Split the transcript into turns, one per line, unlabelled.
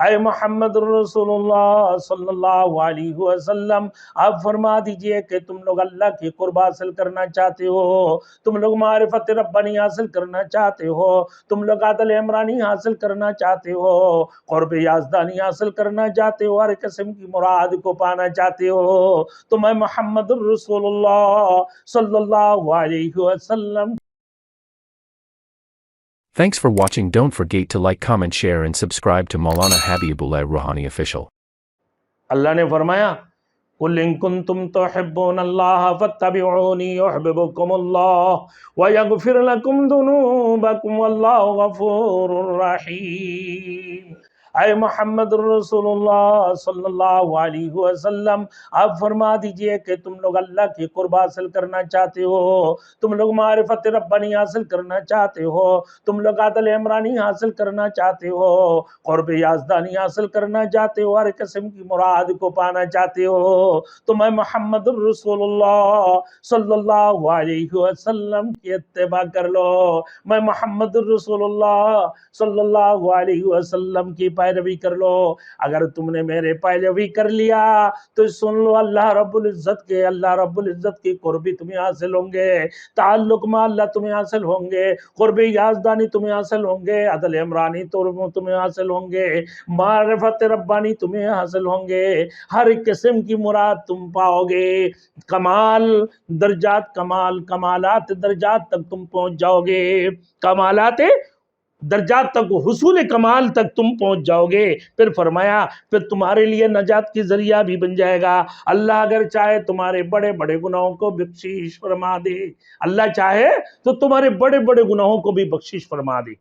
आए मोहम्मद रसूलुल्लाह सल्लल्लाहु अलैहि वसल्लम, आप फरमा दीजिए कि तुम लोग अल्लाह की कुर्ब हासिल करना चाहते हो, तुम लोग मारिफत रब्बानी हासिल करना चाहते हो, तुम लोग आदल इमरानी हासिल करना चाहते हो, कुर्ब याज़दानी हासिल करना चाहते हो, हर किस्म की मुराद को पाना चाहते हो, तो मैं मोहम्मद रसूलुल्लाह सल्लल्लाहु अलैहि वसल्लम।
Thanks for watching. Don't forget to like, comment, share and subscribe to Maulana Habibullah Rouhani Official.
अल्लाह ने फरमाया, कुल इन कुंतुम तुहिब्बूनल्लाह फत्तबिऊनी युहिब्बुकुमुल्लाह व यगफिर लकुम दुनूबकुम वल्लाहु गफूरुर रहीम। आए मोहम्मद रसूलुल्लाह सल्लल्लाहु अलैहि वसल्लम, आप फरमा दीजिए कि तुम लोग अल्लाह की कुर्ब हासिल करना चाहते हो, तुम लोग मारिफत रब्बानी हासिल करना चाहते हो, तुम लोग आदल इमरानी हासिल करना चाहते हो, कुर्ब याज़दानी हासिल करना चाहते हो, हर किस्म की मुराद को पाना चाहते हो, तो मैं मोहम्मद रसूलुल्लाह सल्लल्लाहु अलैहि वसल्लम की इत्तिबा कर लो, मैं मोहम्मद रसूलुल्लाह सल्लल्लाहु अलैहि वसल्लम की पैरवी कर लो। अगर तुमने मेरे पैरवी कर लिया तो सुन लो, अल्लाह रब्बुल इज्जत की कुर्बी तुम्हें हासिल होंगे, ताल्लुक में अल्लाह तुम्हें हासिल होंगे, कुर्ब याज़दानी तुम्हें हासिल होंगे, अदल इमरानी तुम्हें हासिल होंगे, मारिफत रब्बानी तुम्हें हासिल होंगे, हर किस्म की मुराद तुम पाओगे, कमाल दर्जात, कमालात दर्जात तक तुम पहुंच जाओगे, कमालात दर्जात तक, हुसूल कमाल तक तुम पहुंच जाओगे। फिर फरमाया, फिर तुम्हारे लिए नजात की जरिया भी बन जाएगा। अल्लाह अगर चाहे तुम्हारे बड़े बड़े गुनाहों को बख्शीश फरमा दे, अल्लाह चाहे तो तुम्हारे बड़े बड़े गुनाहों को भी बख्शीश फरमा दे।